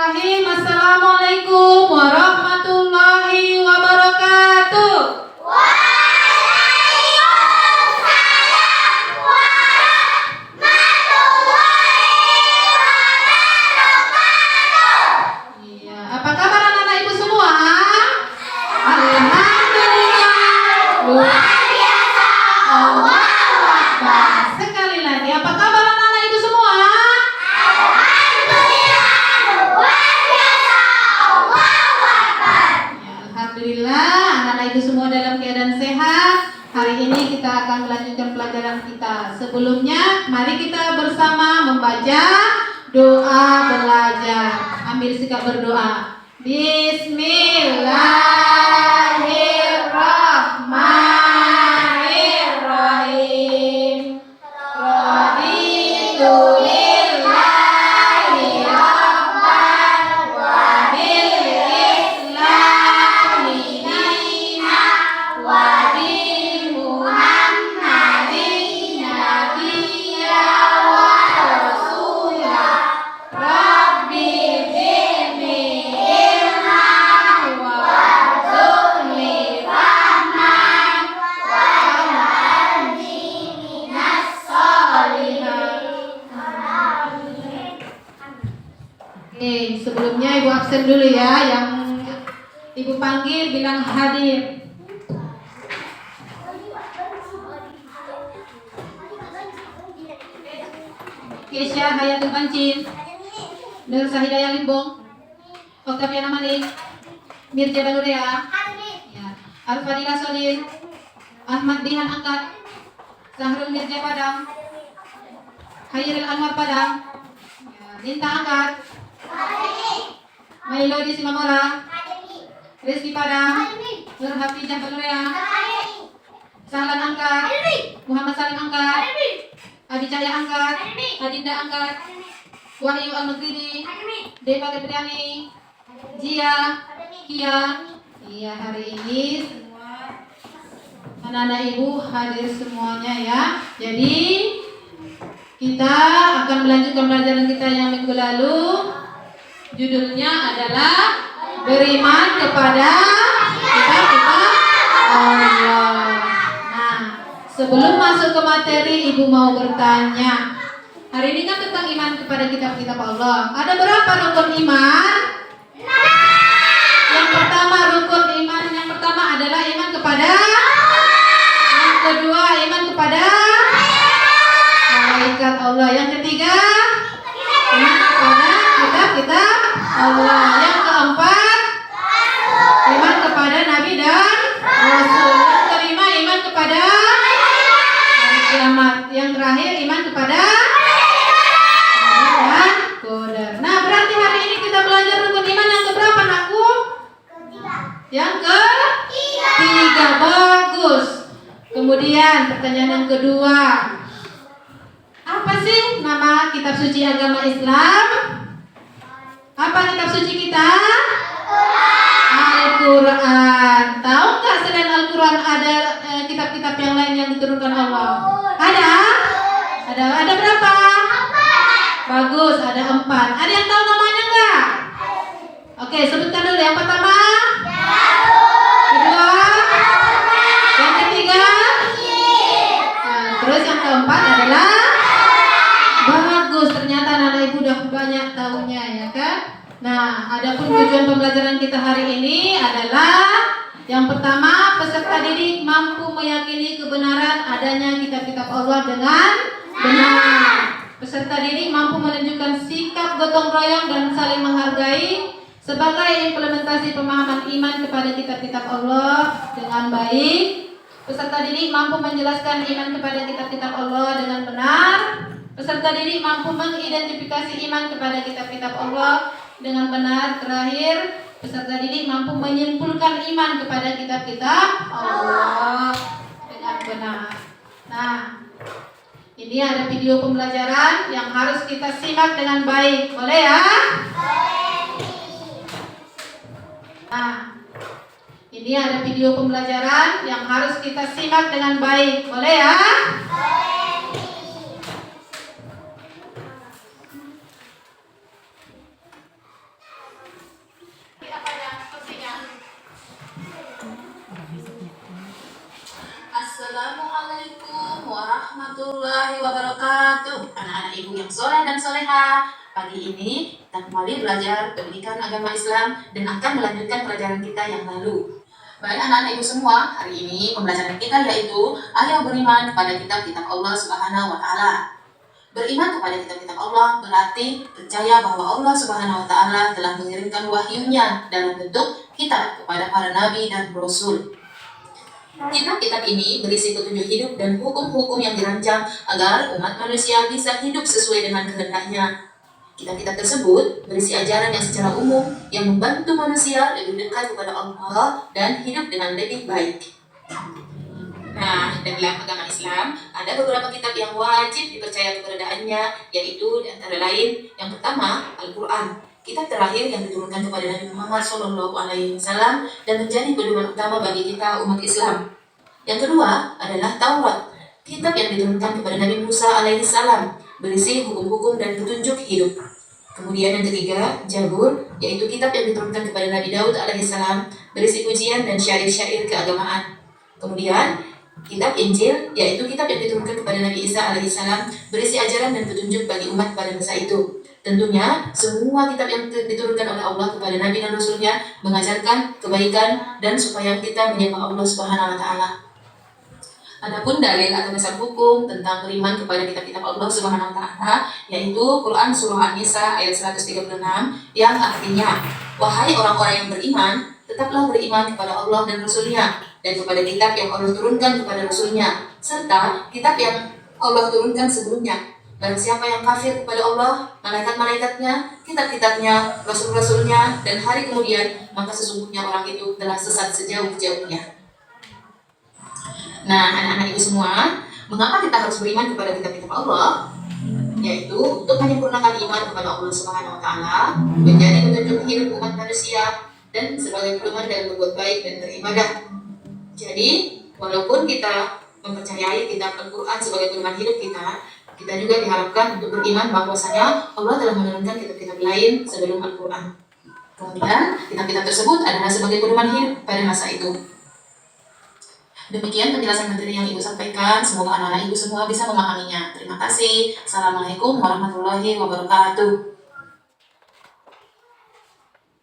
Bismillahirrahmanirrahim. Assalamualaikum warahmatullahi wabarakatuh. Waalaikumsalam warahmatullahi wabarakatuh. Iya, apa kabar anak-anak ibu semua? Alhamdulillah. Luar biasa. Allahu Akbar. Sekali lagi, apa kabar anak-anak ibu semua? Alhamdulillah, anak-anak ibu semua dalam keadaan sehat. Hari ini kita akan melanjutkan pelajaran kita. Sebelumnya, mari kita bersama membaca doa belajar. Ambil sikap berdoa. Bismillahirrahmanirrahim. Raditu lillahi rabban wa bil islami dinan wa bi Muhammadin nabiyya wa rasula. Rabbi zidni ilman warzuqni fahman waj'alni minas sholihin. Oke, sebelumnya ibu absen dulu ya. Yang ibu panggil bilang hadir. Kesya Hayatul Pancin, Nur Sahidaya Limbong, Octaviana Malik, Mirja Banurea, ya, Al-Fadila Solin, Ahmad Dihan Angkat, Zahrul Mirja Padang, Khairil Anwar Padang, ya, Minta Angkat, Mailodi Simamora, Rizky Padang, Nur Hafizah Banurea, Sahlan Angkat, Muhammad Salim Angkat, Abi Cahya Angkat, Adinda Angkat, Wahyu Al-Magribi, Deva Gebriani, Jia, Kia. Iya, hari ini semua anak-anak ibu hadir semuanya ya. Jadi kita akan melanjutkan pelajaran kita yang minggu lalu. Judulnya adalah beriman kepada kita Allah. Nah, sebelum masuk ke materi, ibu mau bertanya. Hari ini kan tentang iman kepada kitab-kitab Allah. Ada berapa rukun iman? Yang pertama, rukun iman yang pertama adalah iman kepada. Yang kedua, iman kepada malaikat Allah. Yang ketiga, iman kepada kitab-kitab Allah. Yang keempat, iman kepada nabi dan rasul. Yang kelima, iman kepada hari kiamat. Yang terakhir, iman kepada dan qadar. Nah, berarti hari ini kita belajar rukun iman yang keberapa, Nakku? Yang ketiga. Bagus. Kemudian pertanyaan yang kedua, apa sih nama kitab suci agama Islam? Apa kitab suci kita? Al-Quran. Tahu nggak selain Al-Quran ada kitab-kitab yang lain yang diturunkan Allah? Ada berapa? Bagus, ada 4. Ada yang tahu namanya nggak? Oke, sebutkan dulu. Yang pertama? Kedua? Yang ketiga? Nah, terus yang keempat adalah? Bagus, ternyata anak ibu udah banyak tahunya ya kan? Nah, adapun tujuan pembelajaran kita hari ini adalah yang pertama, peserta didik mampu meyakini kebenaran adanya kitab-kitab Allah dengan benar. Peserta didik mampu menunjukkan sikap gotong royong dan saling menghargai sebagai implementasi pemahaman iman kepada kitab-kitab Allah dengan baik. Peserta didik mampu menjelaskan iman kepada kitab-kitab Allah dengan benar. Peserta didik mampu mengidentifikasi iman kepada kitab-kitab Allah dengan benar. Terakhir, peserta didik mampu menyimpulkan iman kepada kitab-kitab Allah dengan benar. Nah, ini ada video pembelajaran yang harus kita simak dengan baik. Boleh ya? Nah, ini ada video pembelajaran yang harus kita simak dengan baik. Boleh ya? warahmatullahi wabarakatuh. Anak-anak ibu yang soleh dan soleha, pagi ini kita kembali belajar pendidikan agama Islam dan akan melanjutkan pelajaran kita yang lalu. Baik anak-anak ibu semua, hari ini pembelajaran kita yaitu ayo beriman kepada kitab-kitab Allah Subhanahu wa Ta'ala. Beriman kepada kitab-kitab Allah berarti percaya bahwa Allah Subhanahu wa Ta'ala telah mengirimkan wahyunya dalam bentuk kitab kepada para nabi dan rasul. Kitab-kitab ini berisi petunjuk hidup dan hukum-hukum yang dirancang agar umat manusia bisa hidup sesuai dengan kehendaknya. Kitab-kitab tersebut berisi ajaran yang secara umum yang membantu manusia lebih dekat kepada Allah dan hidup dengan lebih baik. Nah, dalam agama Islam ada beberapa kitab yang wajib dipercaya keberadaannya, yaitu antara lain yang pertama Al-Quran. Kitab terakhir yang diturunkan kepada Nabi Muhammad SAW dan menjadi pedoman utama bagi kita umat Islam. Yang kedua adalah Taurat, kitab yang diturunkan kepada Nabi Musa alaihissalam, berisi hukum-hukum dan petunjuk hidup. Kemudian yang ketiga Zabur, yaitu kitab yang diturunkan kepada Nabi Daud alaihissalam, berisi pujian dan syair-syair keagamaan. Kemudian kitab Injil, yaitu kitab yang diturunkan kepada Nabi Isa alaihissalam, berisi ajaran dan petunjuk bagi umat pada masa itu. Tentunya, semua kitab yang diturunkan oleh Allah kepada Nabi dan Rasulnya mengajarkan kebaikan dan supaya kita menyembah Allah Subhanahu wa Ta'ala. Adapun dalil atau dasar hukum tentang beriman kepada kitab-kitab Allah Subhanahu wa Ta'ala, yaitu Quran Surah An-Nisa ayat 136 yang artinya, wahai orang-orang yang beriman, tetaplah beriman kepada Allah dan Rasulnya, dan kepada kitab yang Allah turunkan kepada Rasulnya, serta kitab yang Allah turunkan sebelumnya. Barang siapa yang kafir kepada Allah, malaikat-malaikatnya, kitab-kitabnya, rasul-rasulnya, dan hari kemudian, maka sesungguhnya orang itu telah sesat sejauh-jauhnya. Nah, anak-anak ibu semua, mengapa kita harus beriman kepada kitab-kitab Allah? Yaitu untuk menyempurnakan iman kepada Allah Subhanahu wa Ta'ala, menjadi petunjuk hidup umat manusia, dan sebagai pedoman dalam berbuat baik dan beribadah. Jadi, walaupun kita mempercayai kitab Al-Quran sebagai pedoman hidup kita juga diharapkan untuk beriman bahwasanya Allah telah menurunkan kitab-kitab lain sebelum Al-Quran. Kemudian, kitab-kitab tersebut adalah sebagai pedoman hidup pada masa itu. Demikian penjelasan materi yang Ibu sampaikan. Semoga anak-anak Ibu semua bisa memahaminya. Terima kasih. Assalamualaikum warahmatullahi wabarakatuh.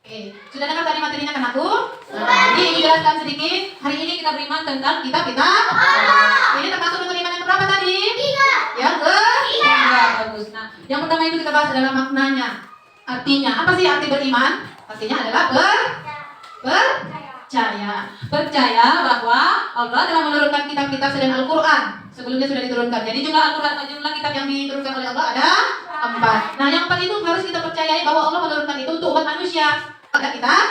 Oke, sudah dengar tadi materinya kan aku? Jadi Ibu jelaskan sedikit. Hari ini kita beriman tentang kitab-kitab. Ini termasuk dengan iman yang berapa tadi? Yang ketiga. Bagus. Nah, yang pertama itu kita bahas adalah maknanya. Artinya, apa sih arti beriman? Artinya adalah percaya bahwa Allah telah menurunkan kitab-kitab selain Al-Quran. Sebelumnya sudah diturunkan. Jadi jumlah kitab yang diturunkan oleh Allah ada 4. Nah, yang 4 itu harus kita percayai bahwa Allah menurunkan itu untuk umat manusia. Ada kitab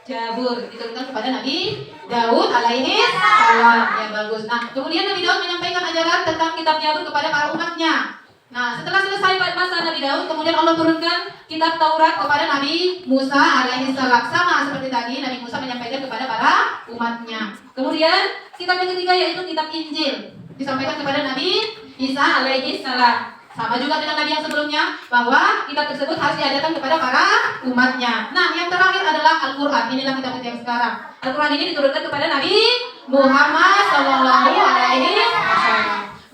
Zabur diturunkan kepada Nabi Daud alaihissalam. Ya bagus. Nah, kemudian Nabi Daud menyampaikan ajaran tentang kitab Zabur kepada para umatnya. Nah, setelah selesai masa Nabi Daud, kemudian Allah turunkan kitab Taurat kepada Nabi Musa alaihissalam. Sama seperti tadi, Nabi Musa menyampaikan kepada para umatnya. Kemudian, kitab yang ketiga yaitu kitab Injil. Disampaikan kepada Nabi Isa alaihissalam. Sama juga dengan Nabi yang sebelumnya, bahwa kitab tersebut harus diajarkan kepada para umatnya. Nah, yang terakhir adalah Al-Quran. Inilah kitab yang sekarang. Al-Quran ini diturunkan kepada Nabi Muhammad SAW.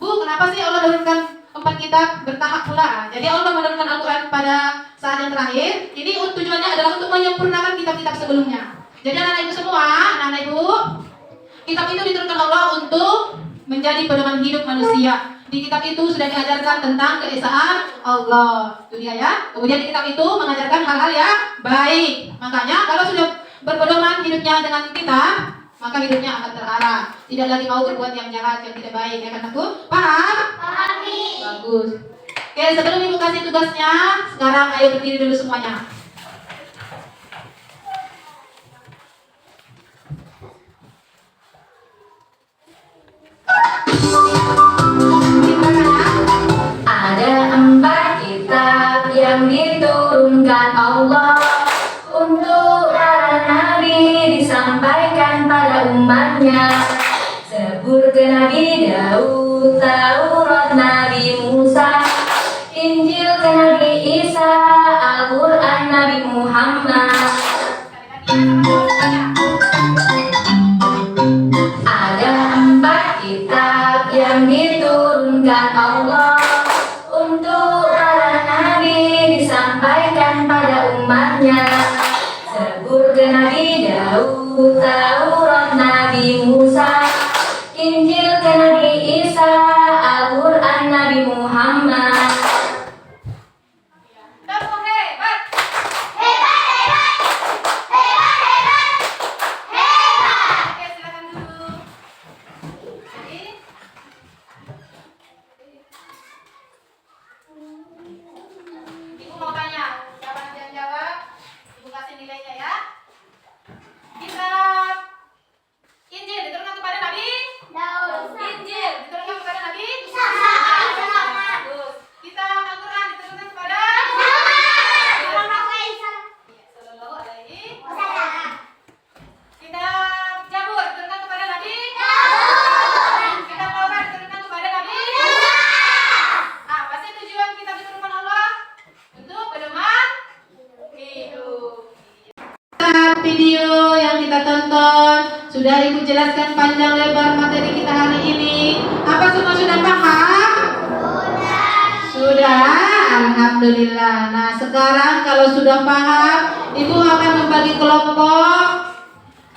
Bu, kenapa sih Allah turunkan 4 kitab bertahap pula? Jadi Allah menurunkan Al-Quran pada saat yang terakhir. Ini tujuannya adalah untuk menyempurnakan kitab-kitab sebelumnya. Jadi anak-anak ibu semua, anak-anak ibu, kitab itu diturunkan Allah untuk menjadi pedoman hidup manusia. Di kitab itu sudah diajarkan tentang keesaan Allah. Itu dia ya. Kemudian di kitab itu mengajarkan hal-hal yang baik. Makanya kalau sudah berpedoman hidupnya dengan kitab, maka hidupnya akan terarah. Tidak lagi mau berbuat yang jahat, yang tidak baik. Ya kan aku? Paham? Pahami. Bagus. Oke, sebelum Ibu kasih tugasnya, sekarang ayo berdiri dulu semuanya. Ada 4 kitab yang diturunkan Allah untuk para nabi disampaikan pada umatnya. Zabur ke Nabi Daud, Taurat Nabi Musa, Injil ke Nabi Isa, Al-Quran Nabi Muhammad. Ada 4 kitab diturunkan Allah untuk para nabi disampaikan pada umatnya. Zabur ke Nabi Daud, Taurat Nabi Musa, Injil ke Nabi Isa, Al-Quran Nabi Muhammad. Tepuk hebat. Oke, silakan duduk. Jadi, Ibu mau tanya, siapa nanti yang jawab? Ibu kasih nilainya ya. Kitab Injil diturunkan kepada Nabi? Injil diturunkan kepada Nabi? Bagus. Kitab Al-Quran diturunkan kepada? Sallallahu alaihi. Kitab Zabur diturunkan kepada Nabi? Kitab Taurat diturunkan kepada Nabi? Apa sih tujuan kitab diturunkan Allah? Untuk pedoman hidup. Video yang kita tonton sudah Ibu jelaskan panjang lebar materi kita hari ini. Apa semua sudah paham? Sudah, alhamdulillah. Nah, sekarang kalau sudah paham, Ibu akan membagi kelompok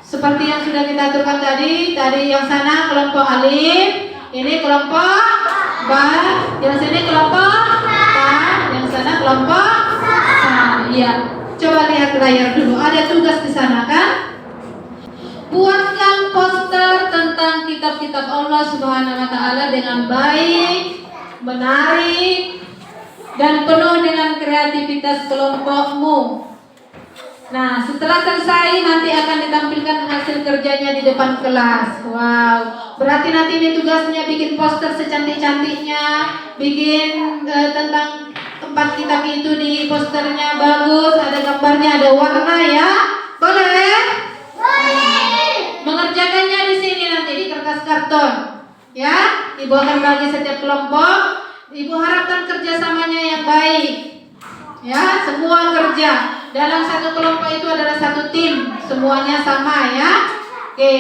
seperti yang sudah kita aturkan tadi. Tadi yang sana kelompok alif, ini kelompok ba, yang sini kelompok ta, yang sana kelompok sa. Iya. Coba lihat layar dulu, ada tugas di sana kan? Buatkan poster tentang kitab-kitab Allah Subhanahu wa taala dengan baik, menarik, dan penuh dengan kreativitas kelompokmu. Nah, setelah selesai nanti akan ditampilkan hasil kerjanya di depan kelas. Wow, berarti nanti ini tugasnya bikin poster secantik-cantiknya, bikin tentang tempat kitab itu di posternya bagus, ada gambarnya, ada warna ya. Boleh? Mengerjakannya di sini nanti di kertas karton. Ya, Ibu akan bagi setiap kelompok. Ibu harapkan kerjasamanya yang baik. Ya, semua kerja. Dalam satu kelompok itu adalah satu tim, semuanya sama ya. Oke.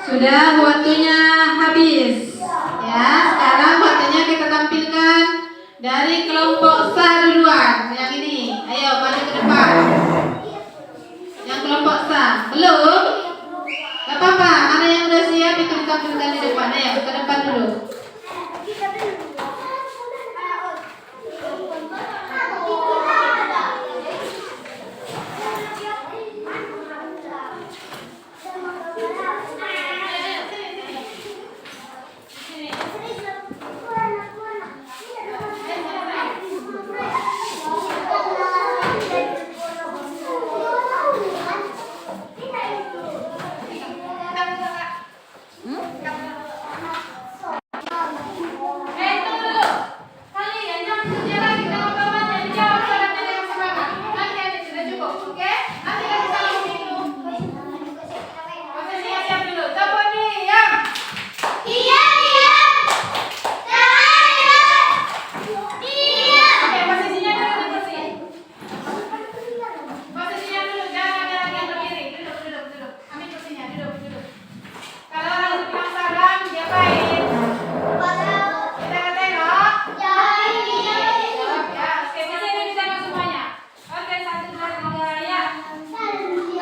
Sudah waktunya habis. Ya, sekarang waktunya kita tampilkan dari kelompok sa duluan. Yang ini, ayo maju ke depan. Yang kelompok sa, belum? Gak apa-apa, mana yang udah siap itu ditampilkan di depan. Ayo ke depan dulu.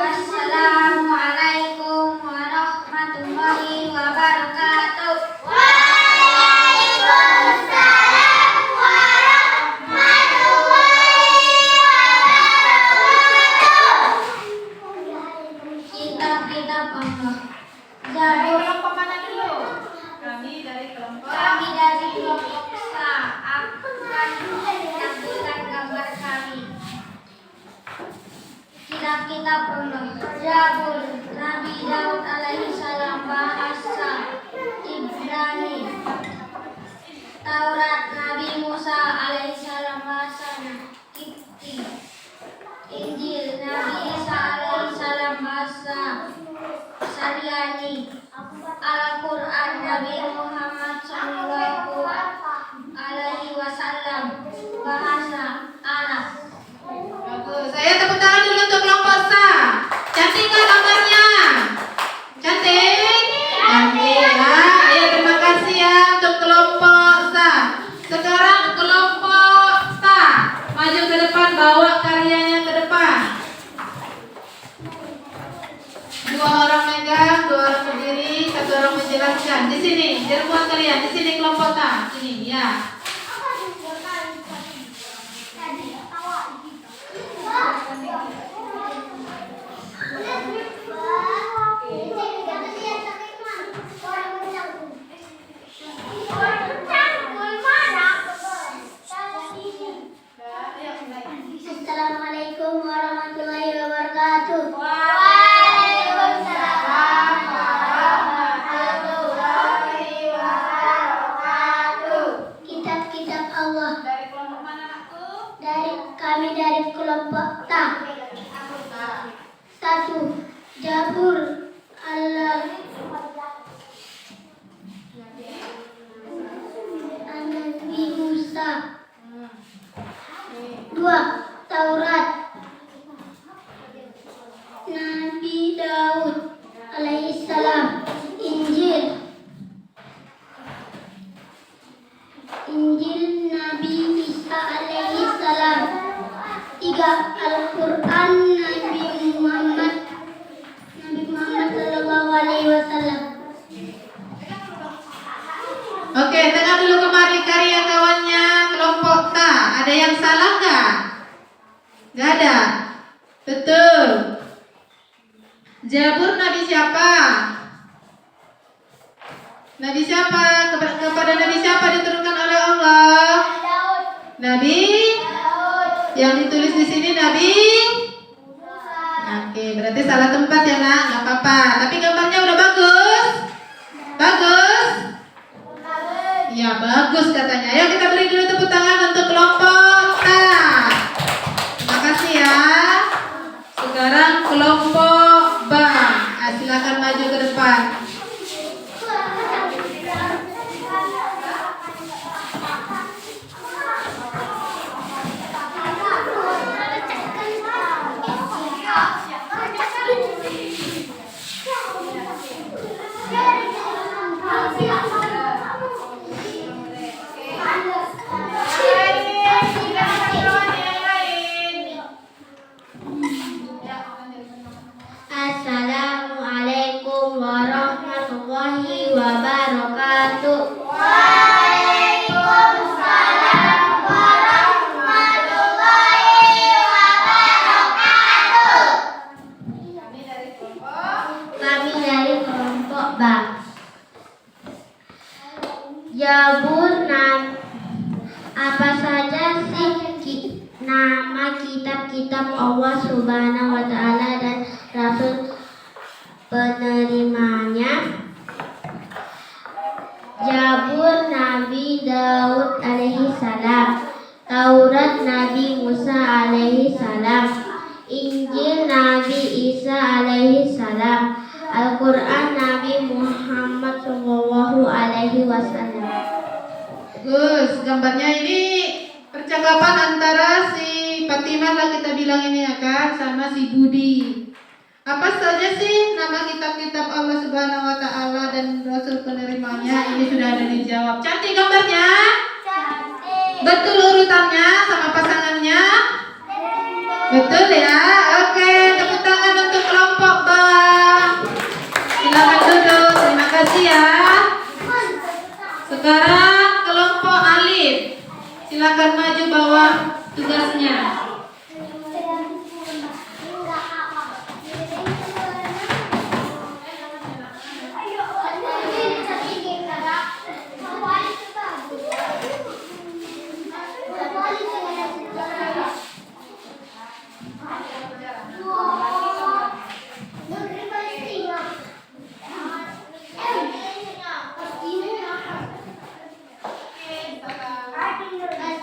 Assalamualaikum warahmatullahi wabarakatuh. Kitab-kitab Allah. Dari kelompok mana dulu? Kami dari kelompok Sa akan menampilkan gambar kami. Kitab-kitab Allah. Zabur, Nabi Daud alaihi salam bahasa Ibrani. Taurat, Nabi Musa alaihi salam bahasa Kipti. Injil, Nabi Isa alaihi salam bahasa Saryani. Al-Quran, Nabi Muhammad sallallahu alaihi wasallam bahasa Arab. Bagus. Saya tepuk tangan dulu untuk kelompok sa. Cantik kan gambarnya? Cantik? Cantik ya. Ayo terima kasih ya untuk kelompok sa. Sekarang kelompok sa maju ke depan, bawa karyanya ke depan. Dua orang megang, dua orang berdiri, satu orang menjelaskan. Di sini, di rumah kalian. Di sini kelompok sa. Ini ya. Assalamualaikum warahmatullahi wabarakatuh. Kitab-kitab Allah. Dari kelompok mana anakku? Kami dari kelompok Ta. Satu, Zabur Allah. Nabi Musa. Dua, Taurat, Nabi Daud alaihissalam. Injil, Nabi Isa alaihissalam. Tiga, Al-Quran, Nabi Ada yang salah nggak? Nggak ada. Betul. Zabur Nabi siapa? Nabi siapa? Kepada Nabi siapa diturunkan oleh Allah? Nabi yang ditulis di sini Nabi. Oke, berarti salah tempat ya nak, nggak apa-apa. Tapi gambarnya udah bagus. Bagus. Ya bagus katanya. Ayo kita beri dulu tepuk tangan untuk kelompok A. Terima kasih ya. Sekarang kelompok B. Silakan maju ke depan. Assalamualaikum warahmatullahi wabarakatuh. Kami dari kelompok B. Zabur apa saja sih nama kitab-kitab Allah Subhanahu wa Ta'ala dan Rasul penerimanya? Zabur Nabi Daud alaihi salam, Taurat Nabi Musa alaihi salam, Injil Nabi Isa alaihi salam, Al-Quran Nabi Muhammad sallallahu alaihi wasallam. Bagus, gambarnya ini percakapan antara si Fatimah lah kita bilang ini ya kan, sama si Budi. Apa saja sih nama kitab-kitab Allah Subhanahu wa Ta'ala dan Rasul penerimanya? Ini sudah ada dijawab. Cantik gambarnya? Betul urutannya sama pasangannya? Betul ya? Oke, tepuk tangan untuk kelompok Bang. Silakan duduk. Terima kasih ya. Sekarang kelompok Alif. Silakan maju bawa tugasnya.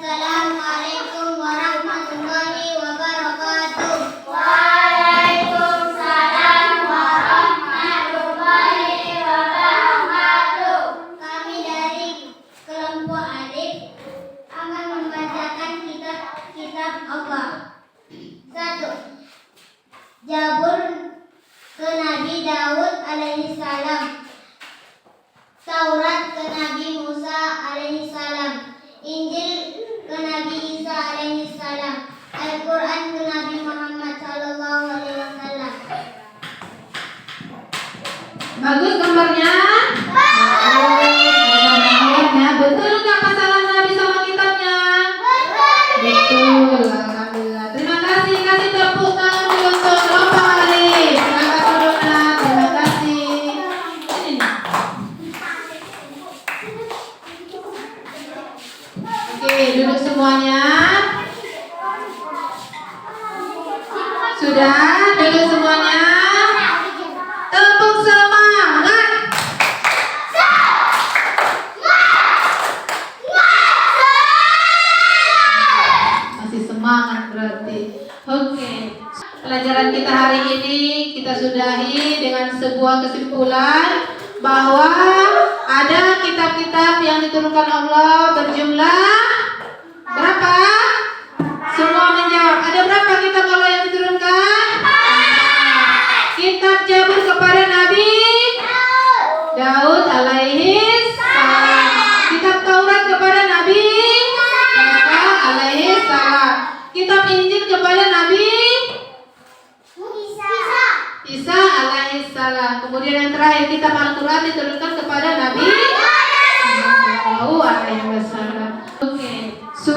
Assalamualaikum warahmatullahi wabarakatuh. Kami dari kelompok Alif akan membacakan kitab-kitab Allah. 1. Zabur ke Nabi Daud alaihi salam, Taurat ke Nabi Musa alaihi salam, Injil ke Nabi Isa alaihi salam, Al-Quran ke Nabi Muhammad sallallahu alaihi wasallam. Bagus gambarnya? Gambarnya betul nggak pasangan Nabi sama kitabnya? Betul. Alhamdulillah. Terima kasih. Kasih tepuk tangan dulu untuk kelompok Alif. Silakan duduk nak. Terima kasih. Ini. Oke, duduk semuanya. Sudah duduk semuanya. Tepuk semangat. Masih semangat berarti. Oke. Pelajaran kita hari ini kita sudahi dengan sebuah kesimpulan bahwa ada kitab-kitab yang diturunkan Allah berjumlah berapa? Semua menjawab. Ada berapa kitab Allah yang diturunkan? Kitab Zabur kepada Nabi Daud alaihi salam. Kitab Taurat kepada Nabi Musa alaihi salam. Kitab Injil kepada Nabi Isa alaihi salam. Kemudian yang terakhir kitab Al-Quran diturunkan kepada Nabi Sallallahu alaihi wasallam. Oke.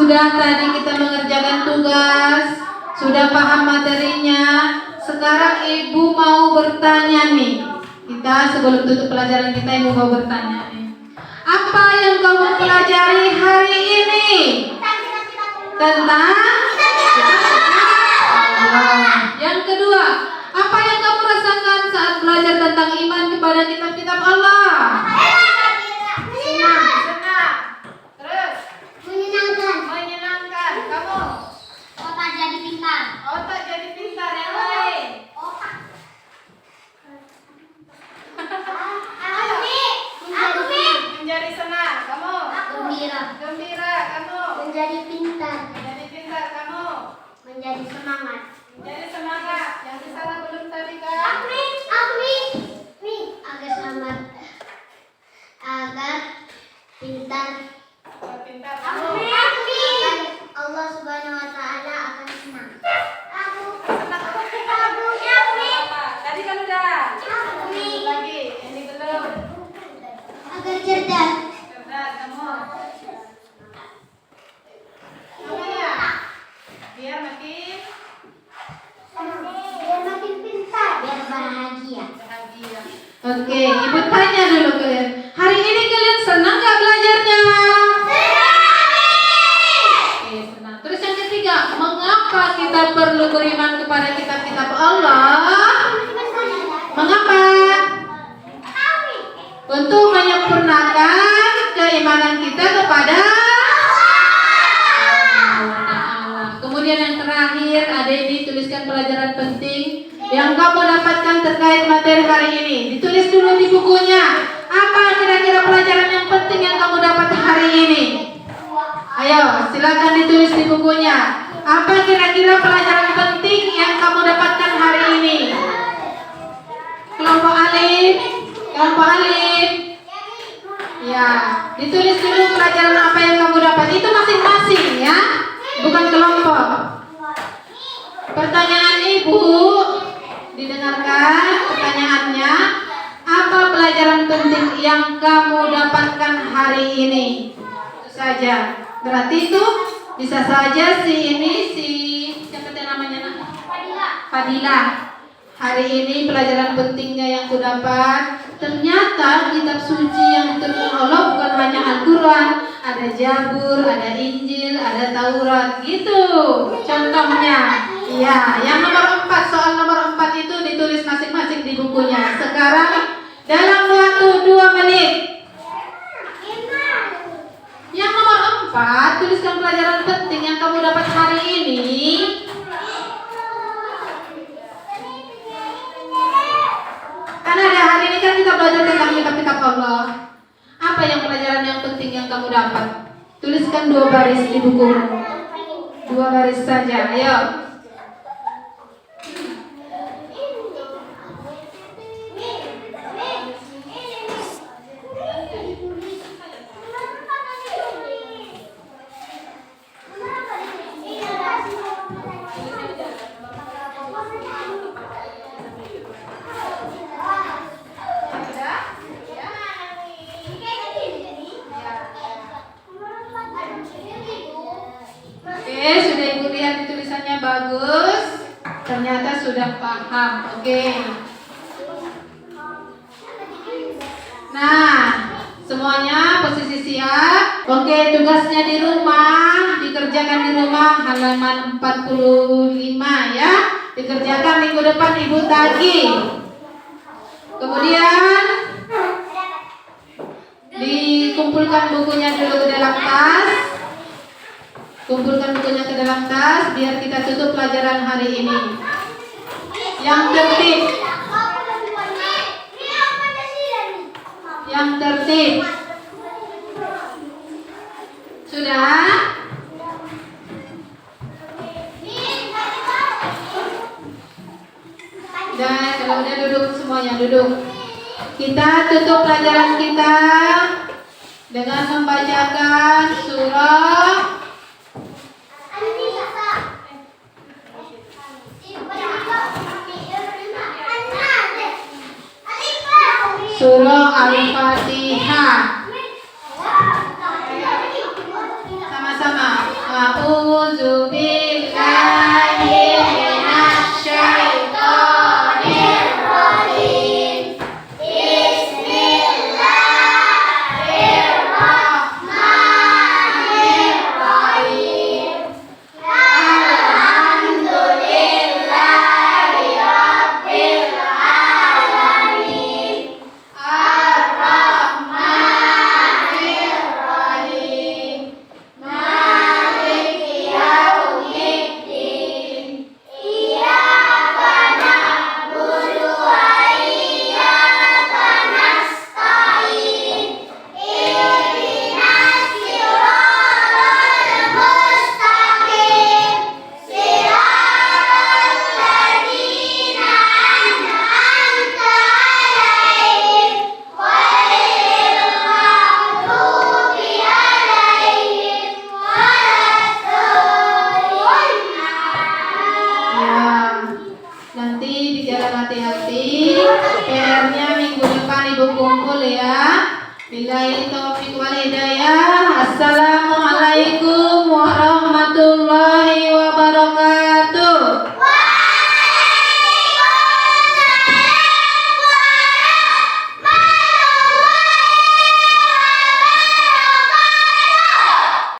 sudah tadi kita mengerjakan tugas, sudah paham materinya. Sekarang ibu mau bertanya nih. Kita sebelum tutup pelajaran kita, ibu mau bertanya nih. Apa yang kamu pelajari hari ini? Tentang Allah. Yang kedua, apa yang kamu rasakan saat belajar tentang iman kepada kitab-kitab Allah? Senang. Terus? Menyenangkan. Kamu? Otak jadi pintar. Otak jadi pintar. Yang lain? Menjadi senang. Kamu? Gembira. Kamu? Menjadi pintar. Menjadi pintar. Kamu? Menjadi semangat. Menjadi semangat. Yang di sana belum tadi kan? Agar selamat. Agar pintar. Pintar. Kamu? Agar Allah Subhanahu wa taala akan senang. Tadi kan udah. Lagi. Ini belum. Agar cerdas. Cerdas. Kamu? Namanya? Biar makin Biar makin pintar. Biar bahagia. bahagia. Oke, ibu tanya dulu kalian. Hari ini kalian senang gak belajarnya? Oke, senang. Terus yang ketiga, mengapa kita perlu beriman kepada kitab-kitab Allah? Mengapa? Untuk menyempurnakan keimanan kita kepada Allah. Kemudian yang terakhir, ada ini tuliskan pelajaran penting yang kamu dapatkan terkait materi hari ini. Ditulis dulu di bukunya. Apa kira-kira pelajaran yang penting yang kamu dapat hari ini? Ayo, silakan ditulis di bukunya. Apa kira-kira pelajaran penting yang kamu dapatkan hari ini? Kelompok alif. Ya, ditulis dulu pelajaran apa yang kamu dapat. Itu masing-masing ya, bukan kelompok. Pertanyaan ibu, didengarkan pertanyaannya. Apa pelajaran penting yang kamu dapatkan hari ini? Itu saja. Berarti itu bisa saja si siapa namanya? Fadilah. Hari ini pelajaran pentingnya yang ku dapat, ternyata kitab suci yang diturunkan Allah bukan hanya Al-Quran, ada Zabur, ada Injil, ada Taurat, gitu. Contohnya, ya, yang nomor 4, soal nomor 4 itu ditulis masing-masing di bukunya. Sekarang dalam waktu 2 menit. Yang nomor 4, tuliskan pelajaran penting yang kamu dapat hari ini. Karena ada hari ini kan kita belajar tentang kitab-kitab Allah. Apa yang pelajaran yang penting yang kamu dapat? Tuliskan 2 baris di buku. 2 baris saja, ayo. Oke, sudah ibu lihat tulisannya bagus. Ternyata sudah paham. Oke. Nah, semuanya posisi siap. Oke, tugasnya di rumah dikerjakan di rumah halaman 45 ya. Dikerjakan minggu depan ibu tagih. Kemudian dikumpulkan bukunya dulu ke dalam tas. Kumpulkan bukunya ke dalam tas biar kita tutup pelajaran hari ini. Yang tertib. Yang tertib. Sudah? Dan kalau udah duduk semuanya, duduk. Kita tutup pelajaran kita dengan membacakan surah Al-Fatihah. Sama-sama. Wabillahi taufiq wal hidayah. Assalamualaikum